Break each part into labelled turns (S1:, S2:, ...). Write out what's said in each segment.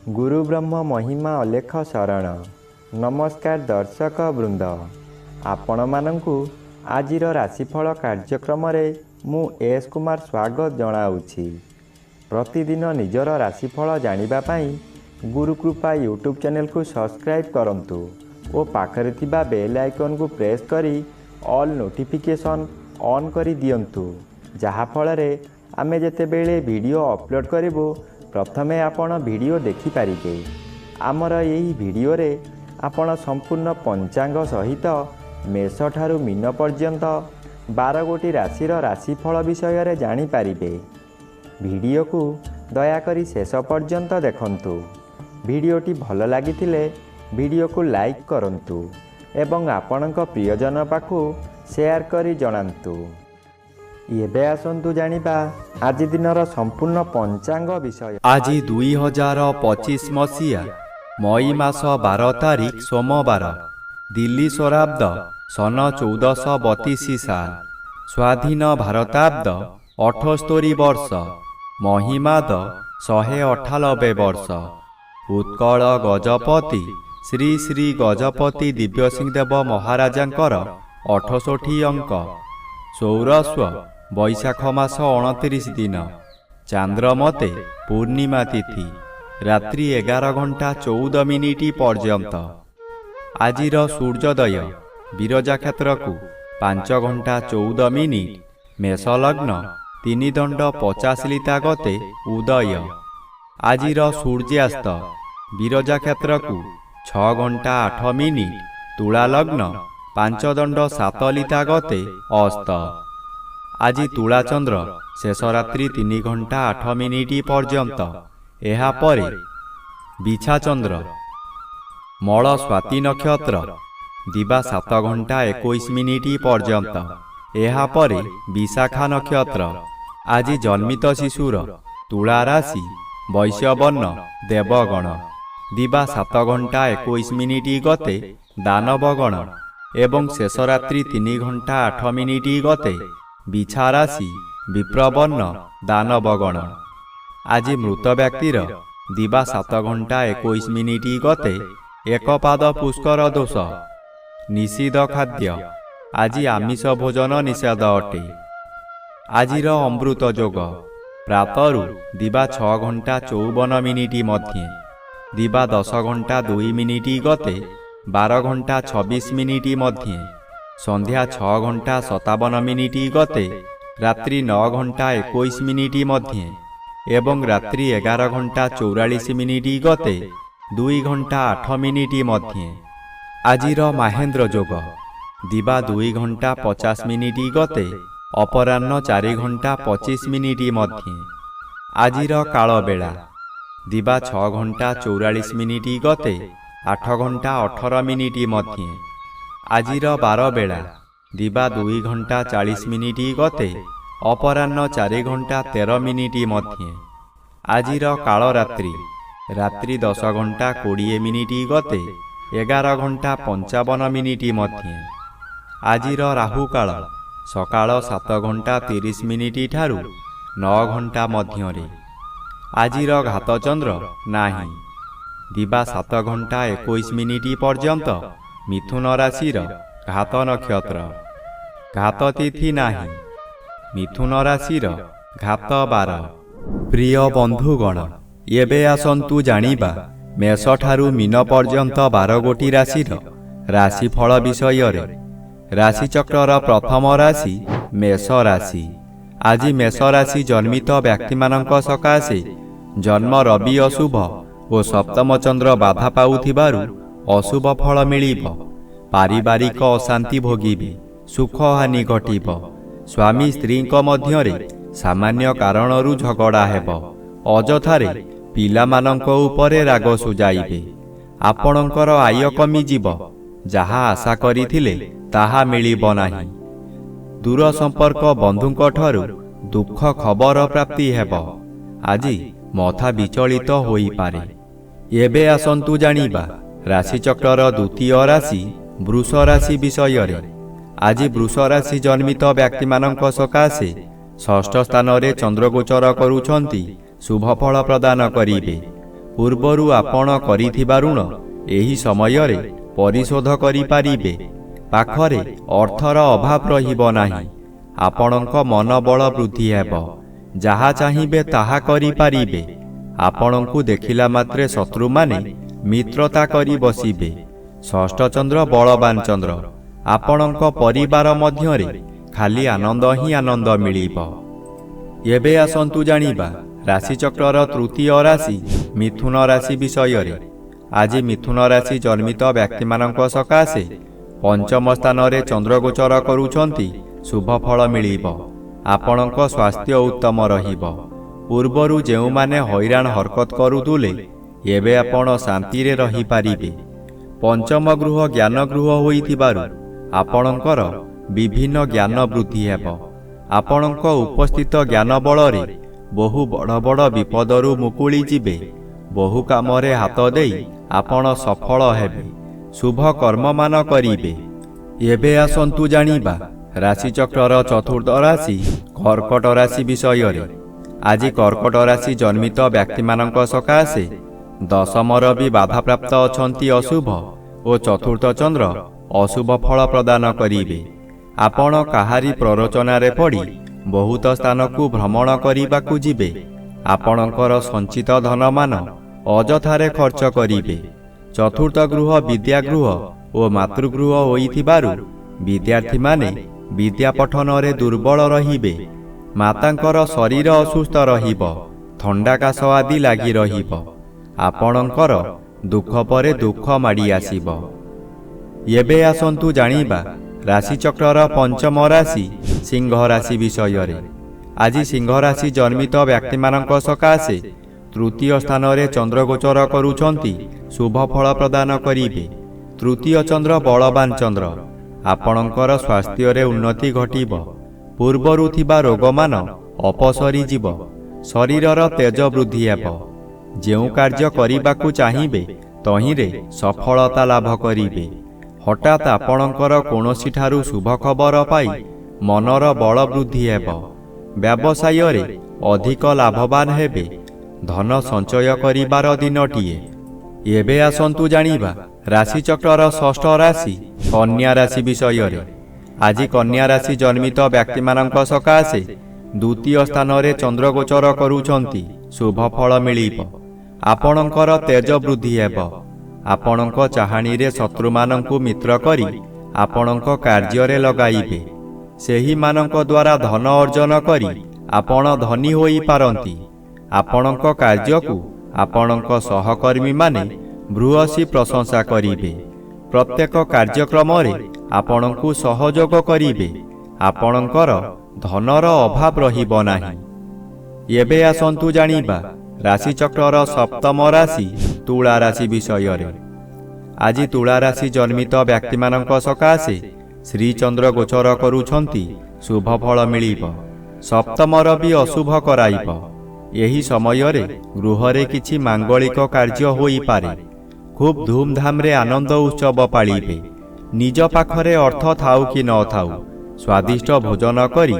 S1: गुरु ब्रह्म महिमा अलेख शरण। नमस्कार दर्शक वृंद, आपण मानंकु आजिर राशिफल कार्यक्रम मु एस कुमार स्वागत जनाऊँगी। प्रतिदिन निजर राशिफल जानिबा पाई गुरुकृपा यूट्यूब चैनल को सब्सक्राइब करंतु और पाखरे थिबा बेल आइकन को प्रेस करी ऑल नोटिफिकेशन ऑन करी दियंतु, जहा फଳରେ आमे जेतेबेले वीडियो अपलोड करिवो प्रथमे आपण वीडियो देखि पारिबे। आमर यही वीडियो रे आपण संपूर्ण पंचांग सहित मेष ठारू मीन पर्यंत 12 गोटी राशिर राशिफल विषय रे जानि पारिबे। वीडियो को दयाकरी शेष पर्यंत देखंतु। वीडियोटी भल लागिथिले वीडियो को लाइक करंतु एवं आपणक प्रियजन पाखु शेयर करी जणांतु। एबे आसंतु जानिबा आज दिनर संपूर्ण पंचांग विषय।
S2: आज 2025 मसीहा मई मास 12 तारिख सोमवार, दिल्ली स्वराब्द सन 1432 साल, स्वाधीन भारताब्द 78 वर्ष, महिमाद 198 वर्ष। उत्कल गजपति श्री श्री गजपति दिव्यसिंहदेव महाराजांकर 68 अंक। सौरस्व बैशाख मास 29 दिन, चांद्रमते पूर्णिमा तिथि, रात्रि 11 घंटा 14 मिनिट पर्यंत। आजिर सूर्योदय विरजा क्षेत्र को 5 घंटा 14 मिनिट, मेष लग्न 3 दंड 50 लिता गते उदय। आजिर सूर्यास्त विरजा क्षेत्र को 6 घंटा 8 मिनिट, तुला लग्न 5 दंड 7 लिता गते अस्त। आज तुला चंद्र शेष रात्रि 3 घंटा 8 मिनिट पर्यंत। एहा परे बिछा चंद्र मल स्वाति नक्षत्र दिबा 7 घंटा 21 मिनिट पर्यंत। एहा परे विशाखा नक्षत्र। आज जन्मित शिशुर तुला राशि वैश्यवर्ण देवगण दिबा 7 घंटा 21 मिनिट गते दानवगण एवं शेष रात्रि 3 घंटा 8 मिनिट गते बिछा राशि विप्रवर्ण दानवगण। आज मृत व्यक्तिर दिबा 7 घंटा 21 मिनिट गते एकपाद पुष्कर दोष। निषिद्ध खाद्य आज आमिष भोजन निषेध अटे। आजिर अमृत जोग प्रातरु दिबा 6 घंटा 54 मिनिट मध्य, दिबा 10 घंटा 2 मिनिट गते 12 घंटा 26 मिनिट मध्य, संध्या 6 घंटा 57 मिनिट गते रात्रि 9 घंटा 21 मिनिट मध्य एवं रात्रि 11 घंटा 44 मिनिट गते 2 घंटा 8 मिनिट मध्य। आजिर महेंद्र जोग दिबा 2 घंटा 50 मिनिट गते अपराह्न 4 घंटा 25 मिनिट मध्य। आजिर काल बेला दिबा 6 घंटा 44 मिनिट गते 8 घंटा 18 मिनिट मध्य। आजिर 12 बेला दिबा 2 घंटा 40 मिनिट गते अपराह्न 4 घंटा 13 मिनिट मध्य। आजिर काल रात्रि रात्रि 10 घंटा 20 मिनिट गते 11 घंटा 55 मिनिट मध्य। आजिर राहु काल सकाळ 7 घंटा 30 मिनिट ठारू 9 घंटा मध्य। आजिर घात चंद्र नाही दिबा 7 घंटा 21 मिनिट पर्यंत मिथुन राशिर घात नक्षत्र। घात तिथि नाही, मिथुन राशिर घात 12। प्रिय बंधुगण, एबे आसंतु जानिबा मेष ठारू मीन पर्यंत 12 गोटी राशिर राशिफल विषय रे। राशिचक्रर प्रथम राशि मेष राशि। आज मेष राशि जन्मित व्यक्ति मानक सकाशे जन्म रवि अशुभ और सप्तम चंद्र बाधा पाउथिबारु अशुभ फल मिलिब। पारिवारिक अशांति भोगिबे, सुख हानि घटिब। स्वामी स्त्री मध्यरे सामान्य कारणरू झगड़ा हेब। अजथारे पिलामानंक उपरे राग सुजाइबे। आपणकर आय कमिजिब, जहा आशा करिथिले ताहा मिलिब नाही। दूर संपर्क बंधुंक ठारू दुख खबर प्राप्ति हेब। आज मथा विचलित होई पारे। एबे आसंतु जानिबा राशिचक्रर द्वितीय राशि वृष राशि विषय रे। आज वृष राशि जन्मित व्यक्ति मानक सकाशे षष्ठ स्थान रे चंद्र गोचर करुछंती शुभ फल प्रदान करिबे। ପୂର୍ବରୁ ଆପଣ କରିଥିବା ଋଣ ଏହି ସମୟରେ ପରିଶୋଧ କରିପାରିବେ। ପାଖରେ ଅର୍ଥର ଅଭାବ ରହିବ ନାହିଁ। ଆପଣଙ୍କ ମନୋବଳ ବୃଦ୍ଧି ହେବ। ଯାହା ଚାହିଁବେ ତାହା କରିପାରିବେ। ଆପଣଙ୍କୁ ଦେଖିଲା ମାତ୍ରେ ଶତ୍ରୁମାନେ ମିତ୍ରତା କରି ବସିବେ। ଷଷ୍ଠ ଚନ୍ଦ୍ର ବଳବାନ ଚନ୍ଦ୍ର। ଆପଣଙ୍କ ପରିବାର ମଧ୍ୟରେ ଖାଲି ଆନନ୍ଦ ହିଁ ଆନନ୍ଦ ମିଳିବ। ଏବେ ଆସନ୍ତୁ ଜାଣିବା ରାଶିଚକ୍ରର ତୃତୀୟ ରାଶି ମିଥୁନ ରାଶି ବିଷୟରେ। ଆଜି ମିଥୁନ ରାଶି ଜନ୍ମିତ ବ୍ୟକ୍ତିମାନଙ୍କ ସକାଶେ ପଞ୍ଚମ ସ୍ଥାନରେ ଚନ୍ଦ୍ରଗୋଚର କରୁଛନ୍ତି। ଶୁଭ ଫଳ ମିଳିବ। ଆପଣଙ୍କ ସ୍ୱାସ୍ଥ୍ୟ ଉତ୍ତମ ରହିବ। ପୂର୍ବରୁ ଯେଉଁମାନେ ହଇରାଣ ହରକତ କରୁଥିଲେ ଏବେ ଆପଣ ଶାନ୍ତିରେ ରହିପାରିବେ। ପଞ୍ଚମ ଗୃହ ଜ୍ଞାନ ଗୃହ ହୋଇଥିବାରୁ ଆପଣଙ୍କର ବିଭିନ୍ନ ଜ୍ଞାନ ବୃଦ୍ଧି ହେବ। ଆପଣଙ୍କ ଉପସ୍ଥିତ ଜ୍ଞାନ ବଳରେ ବହୁ ବଡ଼ ବଡ଼ ବିପଦରୁ ମୁକୁଳି ଯିବେ। ବହୁ କାମରେ ହାତ ଦେଇ ଆପଣ ସଫଳ ହେବେ। ଶୁଭ କର୍ମମାନ କରିବେ। ଏବେ ଆସନ୍ତୁ ଜାଣିବା ରାଶିଚକ୍ରର ଚତୁର୍ଥ ରାଶି କର୍କଟ ରାଶି ବିଷୟରେ। ଆଜି କର୍କଟ ରାଶି ଜନ୍ମିତ ବ୍ୟକ୍ତିମାନଙ୍କ ସକାଶେ ଦଶମର ବି ବାଧାପ୍ରାପ୍ତ ଅଛନ୍ତି ଅଶୁଭ ଓ ଚତୁର୍ଥ ଚନ୍ଦ୍ର ଅଶୁଭ ଫଳ ପ୍ରଦାନ କରିବେ। ଆପଣ କାହାରି ପ୍ରରୋଚନାରେ ପଡ଼ି ବହୁତ ସ୍ଥାନକୁ ଭ୍ରମଣ କରିବାକୁ ଯିବେ। ଆପଣଙ୍କର ସଞ୍ଚିତ ଧନମାନ ଅଯଥାରେ ଖର୍ଚ୍ଚ କରିବେ। ଚତୁର୍ଥ ଗୃହ ବିଦ୍ୟାଗୃହ ଓ ମାତୃଗୃହ ହୋଇଥିବାରୁ ବିଦ୍ୟାର୍ଥୀମାନେ ବିଦ୍ୟା ପଠନରେ ଦୁର୍ବଳ ରହିବେ। ମାତାଙ୍କର ଶରୀର ଅସୁସ୍ଥ ରହିବ। ଥଣ୍ଡା କାଶ ଆଦି ଲାଗି ରହିବ। ଆପଣଙ୍କର ଦୁଃଖ ପରେ ଦୁଃଖ ମାଡ଼ି ଆସିବ। ଏବେ ଆସନ୍ତୁ ଜାଣିବା ରାଶିଚକ୍ରର ପଞ୍ଚମ ରାଶି ସିଂହ ରାଶି ବିଷୟରେ। ଆଜି ସିଂହ ରାଶି ଜନ୍ମିତ ବ୍ୟକ୍ତିମାନଙ୍କ ସକାଶେ ତୃତୀୟ ସ୍ଥାନରେ ଚନ୍ଦ୍ରଗୋଚର କରୁଛନ୍ତି। ଶୁଭ ଫଳ ପ୍ରଦାନ କରିବେ। ତୃତୀୟ ଚନ୍ଦ୍ର ବଳବାନ ଚନ୍ଦ୍ର। ଆପଣଙ୍କର ସ୍ୱାସ୍ଥ୍ୟରେ ଉନ୍ନତି ଘଟିବ। ପୂର୍ବରୁ ଥିବା ରୋଗମାନ ଅପସରିଯିବ। ଶରୀରର ତେଜ ବୃଦ୍ଧି ହେବ। ଯେଉଁ କାର୍ଯ୍ୟ କରିବାକୁ ଚାହିଁବେ ତହିଁରେ ସଫଳତା ଲାଭ କରିବେ। ହଠାତ୍ ଆପଣଙ୍କର କୌଣସିଠାରୁ ଶୁଭ ଖବର ପାଇ ମନର ବଳ ବୃଦ୍ଧି ହେବ। ବ୍ୟବସାୟରେ ଅଧିକ ଲାଭବାନ ହେବେ। ଧନ ସଞ୍ଚୟ କରିବାର ଦିନଟିଏ। ଏବେ ଆସନ୍ତୁ ଜାଣିବା ରାଶିଚକ୍ରର ଷଷ୍ଠ ରାଶି କନ୍ୟା ରାଶି ବିଷୟରେ। ଆଜି କନ୍ୟା ରାଶି ଜନ୍ମିତ ବ୍ୟକ୍ତିମାନଙ୍କ ସକାଶେ ଦ୍ୱିତୀୟ ସ୍ଥାନରେ ଚନ୍ଦ୍ରଗୋଚର କରୁଛନ୍ତି। ଶୁଭ ଫଳ ମିଳିବ। ଆପଣଙ୍କର ତେଜ ବୃଦ୍ଧି ହେବ। ଆପଣଙ୍କ ଚାହାଣୀରେ ଶତ୍ରୁମାନଙ୍କୁ ମିତ୍ର କରି ଆପଣଙ୍କ କାର୍ଯ୍ୟରେ ଲଗାଇବେ। ସେହିମାନଙ୍କ ଦ୍ୱାରା ଧନ ଅର୍ଜନ କରି ଆପଣ ଧନୀ ହୋଇପାରନ୍ତି। ଆପଣଙ୍କ କାର୍ଯ୍ୟକୁ ଆପଣଙ୍କ ସହକର୍ମୀମାନେ ଭୂୟସୀ ପ୍ରଶଂସା କରିବେ। ପ୍ରତ୍ୟେକ କାର୍ଯ୍ୟକ୍ରମରେ ଆପଣଙ୍କୁ ସହଯୋଗ କରିବେ। ଆପଣଙ୍କର ଧନର ଅଭାବ ରହିବ ନାହିଁ। ଏବେ ଆସନ୍ତୁ ଜାଣିବା ରାଶିଚକ୍ରର ସପ୍ତମ ରାଶି ତୁଳା ରାଶି ବିଷୟରେ। ଆଜି ତୁଳା ରାଶି ଜନ୍ମିତ ବ୍ୟକ୍ତିମାନଙ୍କ ସକାଶେ ଶ୍ରୀଚନ୍ଦ୍ର ଗୋଚର କରୁଛନ୍ତି। ଶୁଭ ଫଳ ମିଳିବ। ସପ୍ତମର ବି ଅଶୁଭ କରାଇବ। ଏହି ସମୟରେ ଗୃହରେ କିଛି ମାଙ୍ଗଳିକ କାର୍ଯ୍ୟ ହୋଇପାରେ। ଖୁବ୍ ଧୁମଧାମରେ ଆନନ୍ଦ ଉତ୍ସବ ପାଳିବେ। ନିଜ ପାଖରେ ଅର୍ଥ ଥାଉ କି ନଥାଉ ସ୍ୱାଦିଷ୍ଟ ଭୋଜନ କରି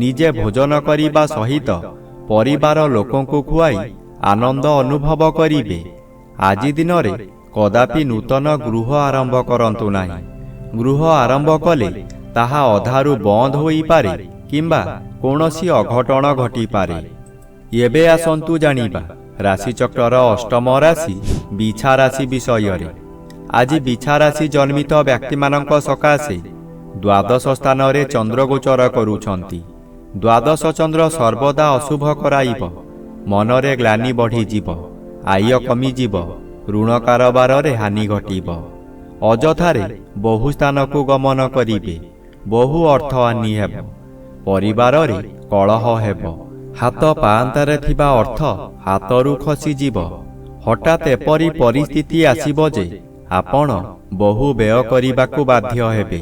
S2: ନିଜେ ଭୋଜନ କରିବା ସହିତ ପରିବାର ଲୋକଙ୍କୁ ଖୁଆଇ ଆନନ୍ଦ ଅନୁଭବ କରିବେ। ଆଜି ଦିନରେ କଦାପି ନୂତନ ଗୃହ ଆରମ୍ଭ କରନ୍ତୁ ନାହିଁ। ଗୃହ ଆରମ୍ଭ କଲେ ତାହା ଅଧାରୁ ବନ୍ଦ ହୋଇପାରେ କିମ୍ବା କୌଣସି ଅଘଟଣ ଘଟିପାରେ। ଏବେ ଆସନ୍ତୁ ଜାଣିବା ରାଶିଚକ୍ରର ଅଷ୍ଟମ ରାଶି ବିଛା ରାଶି ବିଷୟରେ। ଆଜି ବିଛା ରାଶି ଜନ୍ମିତ ବ୍ୟକ୍ତିମାନଙ୍କ ସକାଶେ ଦ୍ୱାଦଶ ସ୍ଥାନରେ ଚନ୍ଦ୍ରଗୋଚର କରୁଛନ୍ତି। ଦ୍ୱାଦଶ ଚନ୍ଦ୍ର ସର୍ବଦା ଅଶୁଭ କରାଇବ। ମନରେ ଗ୍ଲାନି ବଢ଼ିଯିବ। ଆୟ କମିଯିବ। ଋଣ କାରବାରରେ ହାନି ଘଟିବ। ଅଯଥାରେ ବହୁ ସ୍ଥାନକୁ ଗମନ କରିବେ। ବହୁ ଅର୍ଥ ହାନି ହେବ। ପରିବାରରେ କଳହ ହେବ। ହାତ ପାଆନ୍ତାରେ ଥିବା ଅର୍ଥ ହାତରୁ ଖସିଯିବ। ହଠାତ୍ ଏପରି ପରିସ୍ଥିତି ଆସିବ ଯେ ଆପଣ ବହୁ ବ୍ୟୟ କରିବାକୁ ବାଧ୍ୟ ହେବେ।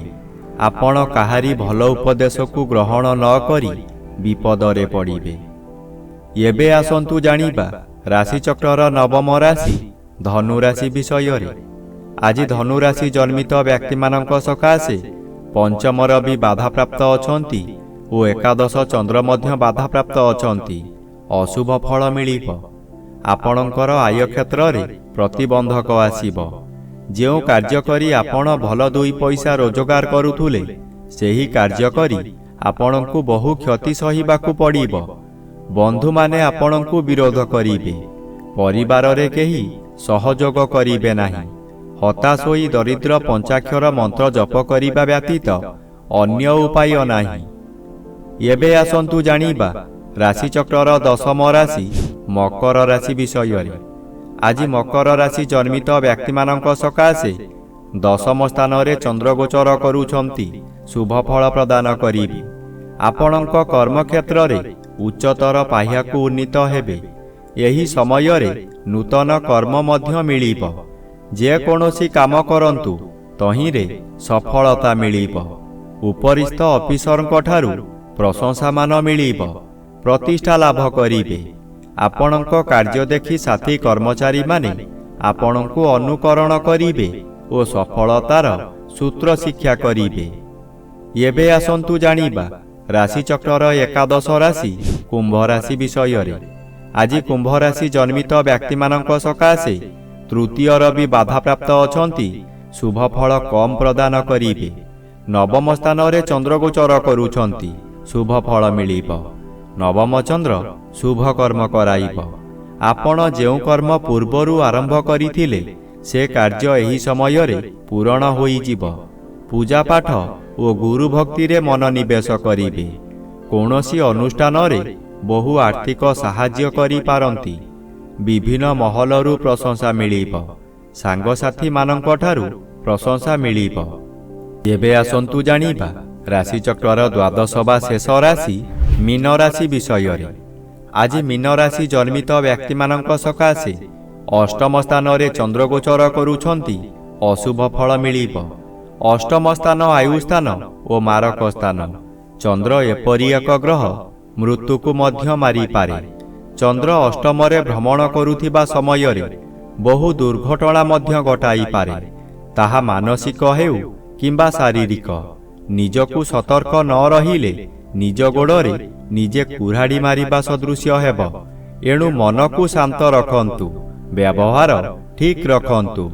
S2: ଆପଣ କାହାରି ଭଲ ଉପଦେଶକୁ ଗ୍ରହଣ ନ କରି ବିପଦରେ ପଡ଼ିବେ। ଏବେ ଆସନ୍ତୁ ଜାଣିବା ରାଶିଚକ୍ରର ନବମ ରାଶି ଧନୁରାଶି ବିଷୟରେ। ଆଜି ଧନୁରାଶି ଜନ୍ମିତ ବ୍ୟକ୍ତିମାନଙ୍କ ସକାଶେ ପଞ୍ଚମର ବି ବାଧାପ୍ରାପ୍ତ ଅଛନ୍ତି ଓ ଏକାଦଶ ଚନ୍ଦ୍ର ମଧ୍ୟ ବାଧାପ୍ରାପ୍ତ ଅଛନ୍ତି। ଅଶୁଭ ଫଳ ମିଳିବ। ଆପଣଙ୍କର ଆୟ କ୍ଷେତ୍ରରେ ପ୍ରତିବନ୍ଧକ ଆସିବ। ଯେଉଁ କାର୍ଯ୍ୟ କରି ଆପଣ ଭଲ 2 ପଇସା ରୋଜଗାର କରୁଥିଲେ, ସେହି କାର୍ଯ୍ୟ କରି ଆପଣଙ୍କୁ ବହୁ କ୍ଷତି ସହିବାକୁ ପଡ଼ିବ। ବନ୍ଧୁମାନେ ଆପଣଙ୍କୁ ବିରୋଧ କରିବେ। ପରିବାରରେ କେହି ସହଯୋଗ କରିବେ ନାହିଁ। ହତାଶ ହୋଇ ଦରିଦ୍ର ପଞ୍ଚାକ୍ଷର ମନ୍ତ୍ର ଜପ କରିବା ବ୍ୟତୀତ ଅନ୍ୟ ଉପାୟ ନାହିଁ। ଏବେ ଆସନ୍ତୁ ଜାଣିବା ରାଶିଚକ୍ରର 10ମ ରାଶି ମକର ରାଶି ବିଷୟରେ। ଆଜି ମକର ରାଶି ଜନ୍ମିତ ବ୍ୟକ୍ତିମାନଙ୍କ ସକାଶେ 10ମ ସ୍ଥାନରେ ଚନ୍ଦ୍ରଗୋଚର କରୁଛନ୍ତି ଶୁଭ ଫଳ ପ୍ରଦାନ କରିବେ। ଆପଣଙ୍କ କର୍ମକ୍ଷେତ୍ରରେ ଉଚ୍ଚତର ପାହ୍ୟାକୁ ଉନ୍ନୀତ ହେବେ। ଏହି ସମୟରେ ନୂତନ କର୍ମ ମଧ୍ୟ ମିଳିବ। ଯେକୌଣସି କାମ କରନ୍ତୁ ତହିଁରେ ସଫଳତା ମିଳିବ। ଉପରିସ୍ଥ ଅଫିସରଙ୍କଠାରୁ ପ୍ରଶଂସାମାନ ମିଳିବ। ପ୍ରତିଷ୍ଠା ଲାଭ କରିବେ। ଆପଣଙ୍କ କାର୍ଯ୍ୟ ଦେଖି ସାଥୀ କର୍ମଚାରୀମାନେ ଆପଣଙ୍କୁ ଅନୁକରଣ କରିବେ ଓ ସଫଳତାର ସୂତ୍ର ଶିକ୍ଷା କରିବେ। ଏବେ ଆସନ୍ତୁ ଜାଣିବା ରାଶିଚକ୍ରର 11ଶ ରାଶି କୁମ୍ଭ ରାଶି ବିଷୟରେ। ଆଜି କୁମ୍ଭ ରାଶି ଜନ୍ମିତ ବ୍ୟକ୍ତିମାନଙ୍କ ସକାଶେ ତୃତୀୟ ରବି ବାଧାପ୍ରାପ୍ତ ଅଛନ୍ତି। ଶୁଭ ଫଳ କମ୍ ପ୍ରଦାନ କରିବେ। 9ମ ସ୍ଥାନରେ ଚନ୍ଦ୍ରଗୋଚର କରୁଛନ୍ତି। ଶୁଭ ଫଳ ମିଳିବ। 9ମ ଚନ୍ଦ୍ର ଶୁଭ କର୍ମ କରାଇବ। ଆପଣ ଯେଉଁ କର୍ମ ପୂର୍ବରୁ ଆରମ୍ଭ କରିଥିଲେ ସେ କାର୍ଯ୍ୟ ଏହି ସମୟରେ ପୂରଣ ହୋଇଯିବ। ପୂଜାପାଠ ଓ ଗୁରୁ ଭକ୍ତିରେ ମନୋନିବେଶ କରିବେ। କୌଣସି ଅନୁଷ୍ଠାନରେ ବହୁ ଆର୍ଥିକ ସାହାଯ୍ୟ କରିପାରନ୍ତି। ବିଭିନ୍ନ ମହଲରୁ ପ୍ରଶଂସା ମିଳିବ। ସାଙ୍ଗସାଥୀମାନଙ୍କଠାରୁ ପ୍ରଶଂସା ମିଳିବ। ଏବେ ଆସନ୍ତୁ ଜାଣିବା ରାଶିଚକ୍ରର 12ଶ ବା ଶେଷ ରାଶି ମୀନ ରାଶି ବିଷୟରେ। ଆଜି ମୀନ ରାଶି ଜନ୍ମିତ ବ୍ୟକ୍ତିମାନଙ୍କ ସକାଶେ 8ମ ସ୍ଥାନରେ ଚନ୍ଦ୍ରଗୋଚର କରୁଛନ୍ତି। ଅଶୁଭ ଫଳ ମିଳିବ। 8ମ ସ୍ଥାନ ଆୟୁ ସ୍ଥାନ ଓ ମାରକ ସ୍ଥାନ। ଚନ୍ଦ୍ର ଏପରି ଏକ ଗ୍ରହ ମୃତ୍ୟୁକୁ ମଧ୍ୟ ମାରିପାରେ। ଚନ୍ଦ୍ର 8ମରେ ଭ୍ରମଣ କରୁଥିବା ସମୟରେ ବହୁ ଦୁର୍ଘଟଣା ମଧ୍ୟ ଘଟାଇପାରେ। ତାହା ମାନସିକ ହେଉ କିମ୍ବା ଶାରୀରିକ। ନିଜକୁ ସତର୍କ ନ ରହିଲେ ନିଜ ଗୋଡ଼ରେ ନିଜେ କୁରାଢ଼ି ମାରିବା ସଦୃଶ୍ୟ ହେବ। ଏଣୁ ମନକୁ ଶାନ୍ତ ରଖନ୍ତୁ। ବ୍ୟବହାର ଠିକ୍ ରଖନ୍ତୁ।